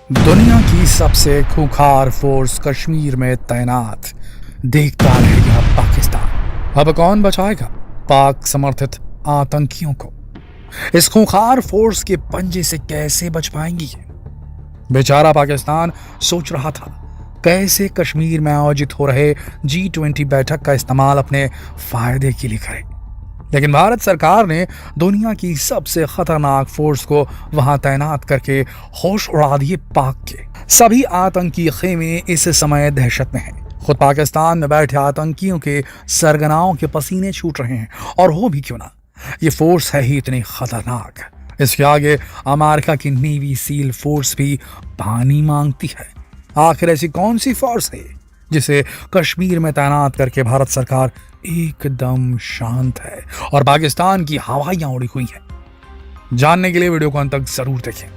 दुनिया की सबसे खूंखार फोर्स कश्मीर में तैनात। देखता रहेगा पाकिस्तान। अब कौन बचाएगा पाक समर्थित आतंकियों को? इस खूंखार फोर्स के पंजे से कैसे बच पाएंगी ये? बेचारा पाकिस्तान सोच रहा था कैसे कश्मीर में आयोजित हो रहे G20 बैठक का इस्तेमाल अपने फायदे के लिए करे, लेकिन भारत सरकार ने दुनिया की सबसे खतरनाक फोर्स को वहां तैनात करके होश उड़ा दिए। पाक के सभी आतंकी खेमे इस समय दहशत में हैं। खुद पाकिस्तान में बैठे आतंकियों के सरगनाओं के पसीने छूट रहे हैं, और हो भी क्यों ना, ये फोर्स है ही इतनी खतरनाक। इसके आगे अमेरिका की नेवी सील फोर्स भी पानी मांगती है। आखिर ऐसी कौन सी फोर्स है जिसे कश्मीर में तैनात करके भारत सरकार एकदम शांत है और पाकिस्तान की हवाइयां उड़ी हुई है? जानने के लिए वीडियो को अंत तक जरूर देखें।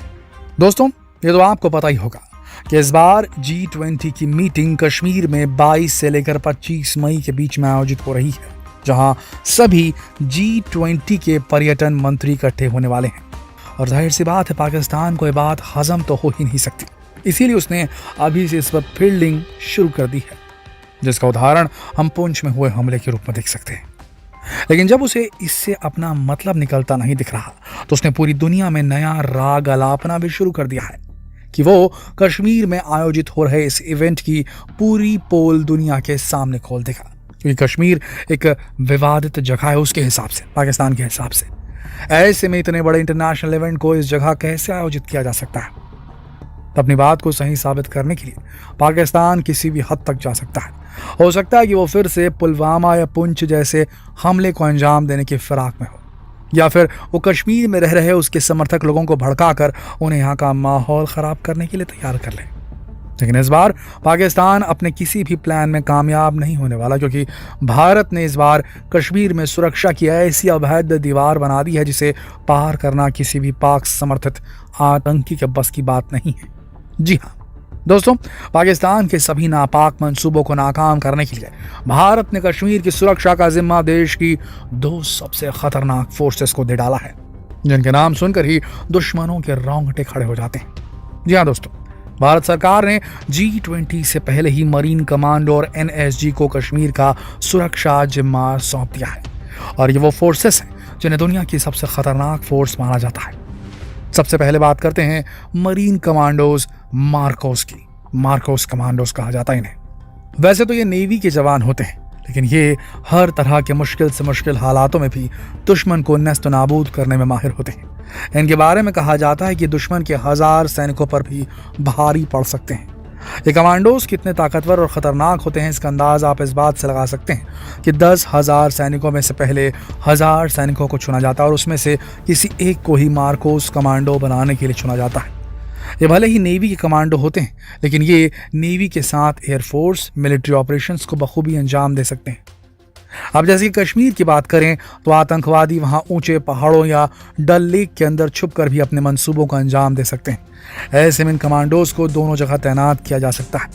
दोस्तों, ये तो आपको पता ही होगा कि इस बार G20 की मीटिंग कश्मीर में 22 से लेकर 25 मई के बीच में आयोजित हो रही है, जहां सभी G20 के पर्यटन मंत्री इकट्ठे होने वाले हैं। और जाहिर सी बात है, पाकिस्तान को ये बात हजम तो हो ही नहीं सकती, इसीलिए उसने अभी से इस पर फील्डिंग शुरू कर दी है, जिसका उदाहरण हम पुंछ में हुए हमले के रूप में देख सकते हैं। लेकिन जब उसे इससे अपना मतलब निकलता नहीं दिख रहा, तो उसने पूरी दुनिया में नया राग अलापना भी शुरू कर दिया है कि वो कश्मीर में आयोजित हो रहे इस इवेंट की पूरी पोल दुनिया के सामने खोल देगा, क्योंकि कश्मीर एक विवादित जगह है उसके हिसाब से, पाकिस्तान के हिसाब से। ऐसे में इतने बड़े इंटरनेशनल इवेंट को इस जगह कैसे आयोजित किया जा सकता है? अपनी बात को सही साबित करने के लिए पाकिस्तान किसी भी हद तक जा सकता है। हो सकता है कि वो फिर से पुलवामा या पुंछ जैसे हमले को अंजाम देने की फिराक में हो, या फिर वो कश्मीर में रह रहे उसके समर्थक लोगों को भड़काकर उन्हें यहाँ का माहौल खराब करने के लिए तैयार कर ले। लेकिन इस बार पाकिस्तान अपने किसी भी प्लान में कामयाब नहीं होने वाला, क्योंकि भारत ने इस बार कश्मीर में सुरक्षा की ऐसी अवैध दीवार बना दी है जिसे पार करना किसी भी पाक समर्थित आतंकी के बस की बात नहीं है। जी हाँ दोस्तों, पाकिस्तान के सभी नापाक मंसूबों को नाकाम करने के लिए भारत ने कश्मीर की सुरक्षा का जिम्मा देश की 2 सबसे खतरनाक फोर्सेस को दे डाला है, जिनके नाम सुनकर ही दुश्मनों के रोंगटे खड़े हो जाते हैं। जी हाँ दोस्तों, भारत सरकार ने G20 से पहले ही मरीन कमांडो और NSG को कश्मीर का सुरक्षा जिम्मा सौंप दिया है, और ये वो फोर्सेस हैं जिन्हें दुनिया की सबसे खतरनाक फोर्स माना जाता है। सबसे पहले बात करते हैं मरीन कमांडोज मार्कोस की। मार्कोस कमांडोज कहा जाता है इन्हें। वैसे तो ये नेवी के जवान होते हैं, लेकिन ये हर तरह के मुश्किल से मुश्किल हालातों में भी दुश्मन को नस्त नाबूद करने में माहिर होते हैं। इनके बारे में कहा जाता है कि दुश्मन के 1000 सैनिकों पर भी भारी पड़ सकते हैं। ये कमांडोज कितने ताकतवर और खतरनाक होते हैं, इसका अंदाज आप इस बात से लगा सकते हैं कि 10,000 सैनिकों में से पहले 1000 सैनिकों को चुना जाता है, और उसमें से किसी एक को ही मार्कोस कमांडो बनाने के लिए चुना जाता है। ये भले ही नेवी के कमांडो होते हैं, लेकिन ये नेवी के साथ एयरफोर्स मिलिट्री ऑपरेशंस को बखूबी अंजाम दे सकते हैं। अब जैसे कि कश्मीर की बात करें, तो आतंकवादी वहां ऊंचे पहाड़ों या डल लेक के अंदर छुपकर भी अपने मंसूबों को अंजाम दे सकते हैं। ऐसे में इन कमांडोज को दोनों जगह तैनात किया जा सकता है,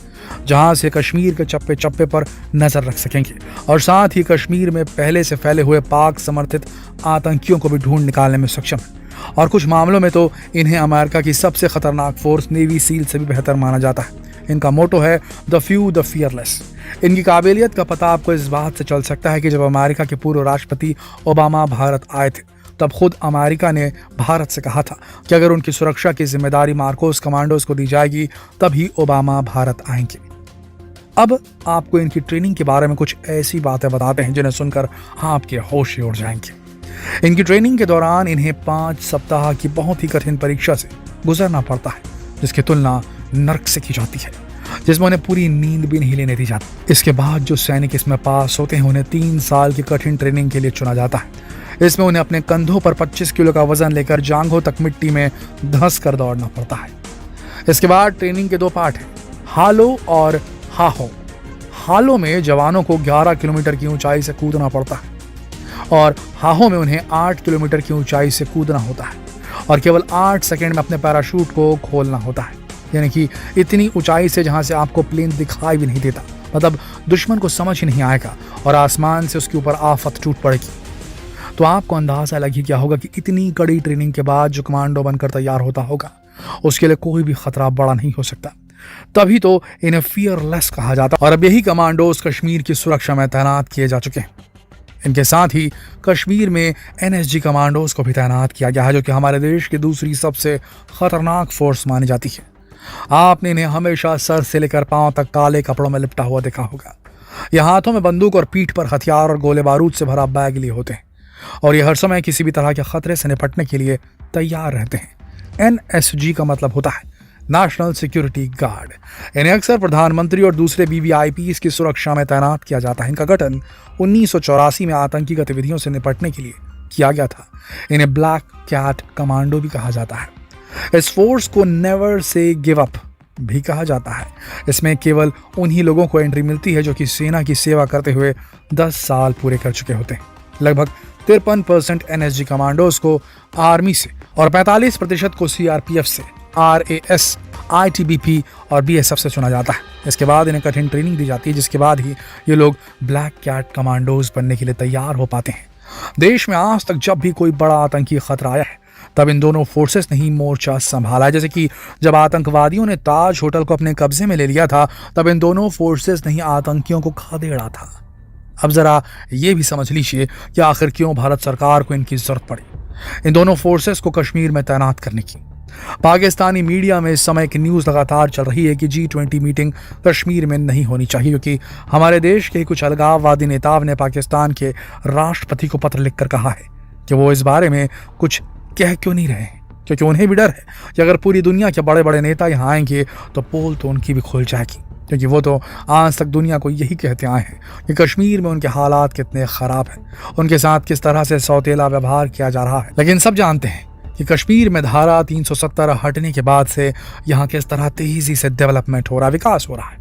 जहां से कश्मीर के चप्पे चप्पे पर नजर रख सकेंगे, और साथ ही कश्मीर में पहले से फैले हुए पाक समर्थित आतंकियों को भी ढूंढ निकालने में सक्षम है। और कुछ मामलों में तो इन्हें अमेरिका की सबसे खतरनाक फोर्स नेवी सील से भी बेहतर माना जाता है। इनका मोटो है द फ्यू द फियरलेस। इनकी काबिलियत का पता आपको इस बात से चल सकता है कि जब अमेरिका के पूर्व राष्ट्रपति ओबामा भारत आए थे, तब खुद अमेरिका ने भारत से कहा था कि अगर उनकी सुरक्षा की जिम्मेदारी मार्कोस कमांडोज को दी जाएगी, तभी ओबामा भारत आएंगे। अब आपको इनकी ट्रेनिंग के बारे में कुछ ऐसी बातें बताते हैं जिन्हें सुनकर आपके होश उड़ जाएंगे। इनकी ट्रेनिंग के दौरान इन्हें 5 सप्ताह की बहुत ही कठिन परीक्षा से गुजरना पड़ता है, जिसकी तुलना नर्क से की जाती है, जिसमें उन्हें पूरी नींद भी नहीं लेने दी जाती। इसके बाद जो सैनिक इसमें पास होते हैं, उन्हें 3 साल की कठिन ट्रेनिंग के लिए चुना जाता है। इसमें उन्हें अपने कंधों पर 25 किलो का वजन लेकर जांघों तक मिट्टी में धंस कर दौड़ना पड़ता है। इसके बाद ट्रेनिंग के 2 पार्ट हैं, हालो और हाहो। हालो में जवानों को 11 किलोमीटर की ऊंचाई से कूदना पड़ता है, और हाहो में उन्हें 8 किलोमीटर की ऊंचाई से कूदना होता है, और केवल 8 सेकंड में अपने पैराशूट को खोलना होता है। यानी कि इतनी ऊंचाई से जहां से आपको प्लेन दिखाई भी नहीं देता, मतलब दुश्मन को समझ ही नहीं आएगा, और आसमान से उसके ऊपर आफत टूट पड़ेगी। तो आपको अंदाजा लग ही क्या होगा कि इतनी कड़ी ट्रेनिंग के बाद जो कमांडो बनकर तैयार होता होगा, उसके लिए कोई भी खतरा बड़ा नहीं हो सकता। तभी तो इन्हें फियरलेस कहा जाता। और अब यही कमांडोज कश्मीर की सुरक्षा में तैनात किए जा चुके हैं। इनके साथ ही कश्मीर में एनएसजी कमांडोज को भी तैनात किया गया है, जो कि हमारे देश की दूसरी सबसे खतरनाक फोर्स मानी जाती है। आपने इन्हें हमेशा सर से लेकर पांव तक काले कपड़ों में लिपटा हुआ देखा होगा। ये हाथों में बंदूक और पीठ पर हथियार और गोले बारूद से भरा बैग लिए होते हैं और ये हर समय किसी भी तरह के खतरे से निपटने के लिए तैयार रहते हैं। एनएसजी का मतलब होता है नेशनल सिक्योरिटी गार्ड। इन्हें अक्सर प्रधानमंत्री और दूसरे वीवीआईपीज की सुरक्षा में तैनात किया जाता है। इनका गठन 1984 में आतंकी गतिविधियों से निपटने के लिए किया गया था। इन्हें ब्लैक कैट कमांडो भी कहा जाता है। इस फोर्स को नेवर से गिव अप भी कहा जाता है। इसमें केवल उन्हीं लोगों को एंट्री मिलती है जो कि सेना की सेवा करते हुए 10 साल पूरे कर चुके होते हैं। लगभग 53% एनएसजी कमांडोज को आर्मी से और 45% को सीआरपीएफ से, आरएएस, आईटीबीपी और बीएसएफ से चुना जाता है। इसके बाद इन्हें कठिन ट्रेनिंग दी जाती है, जिसके बाद ही ये लोग ब्लैक कैट कमांडोज बनने के लिए तैयार हो पाते हैं। देश में आज तक जब भी कोई बड़ा आतंकी खतरा आया है, तब इन दोनों फोर्सेस ने ही मोर्चा संभाला। जैसे कि जब आतंकवादियों ने ताज होटल को अपने कब्जे में ले लिया था, तब इन दोनों फोर्सेस ने ही आतंकियों को खदेड़ा था। अब जरा ये भी समझ लीजिए कि आखिर क्यों भारत सरकार को इनकी जरूरत पड़ी इन दोनों फोर्सेस को कश्मीर में तैनात करने की। पाकिस्तानी मीडिया में इस समय की न्यूज लगातार चल रही है कि G20 मीटिंग कश्मीर में नहीं होनी चाहिए, क्योंकि हमारे देश के कुछ अलगाववादी नेताओं ने पाकिस्तान के राष्ट्रपति को पत्र लिखकर कहा है कि वो इस बारे में कुछ कह क्यों नहीं रहे हैं, क्योंकि उन्हें भी डर है कि अगर पूरी दुनिया के बड़े बड़े नेता यहाँ आएंगे तो पोल तो उनकी भी खुल जाएगी, क्योंकि वो तो आज तक दुनिया को यही कहते आए हैं कि कश्मीर में उनके हालात कितने खराब हैं, उनके साथ किस तरह से सौतेला व्यवहार किया जा रहा है। लेकिन सब जानते हैं कि कश्मीर में धारा 370 हटने के बाद से यहाँ किस तरह तेजी से डेवलपमेंट हो रहा है, विकास हो रहा है,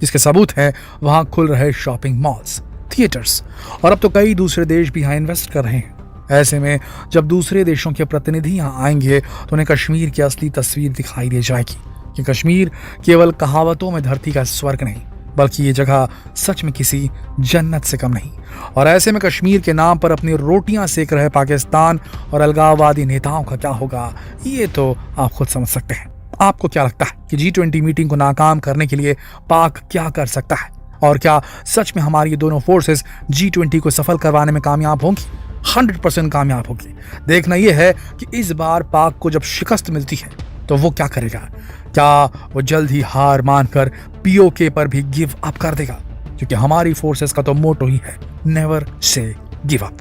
जिसके सबूत है वहाँ खुल रहे शॉपिंग मॉल्स, थिएटर्स और अब तो कई दूसरे देश भी यहाँ इन्वेस्ट कर रहे हैं। ऐसे में जब दूसरे देशों के प्रतिनिधि यहाँ आएंगे तो उन्हें कश्मीर की असली तस्वीर दिखाई दे जाएगी कि कश्मीर केवल कहावतों में धरती का स्वर्ग नहीं, बल्कि ये जगह सच में किसी जन्नत से कम नहीं। और ऐसे में कश्मीर के नाम पर अपनी रोटियां सेक रहे पाकिस्तान और अलगाववादी नेताओं का क्या होगा, ये तो आप खुद समझ सकते हैं। आपको क्या लगता है कि G20 मीटिंग को नाकाम करने के लिए पाक क्या कर सकता है, और क्या सच में हमारी ये दोनों फोर्सेस G20 को सफल करवाने में कामयाब होंगी? 100% कामयाब होगी। देखना यह है कि इस बार पाक को जब शिकस्त मिलती है तो वो क्या करेगा। क्या वो जल्द ही हार मानकर पीओके पर भी गिव अप कर देगा, क्योंकि हमारी फोर्सेस का तो मोटो ही है नेवर से गिव अप।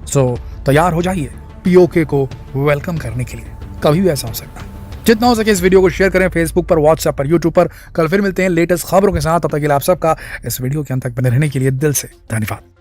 सो तैयार हो जाइए पीओके को वेलकम करने के लिए, कभी भी ऐसा हो सकता है। जितना हो सके इस वीडियो को शेयर करें फेसबुक पर, व्हाट्सएप पर, यूट्यूब पर। कल फिर मिलते हैं लेटेस्ट खबरों के साथ। तब तक के लिए आप सबका इस वीडियो के अंत तक बने रहने के लिए दिल से धन्यवाद।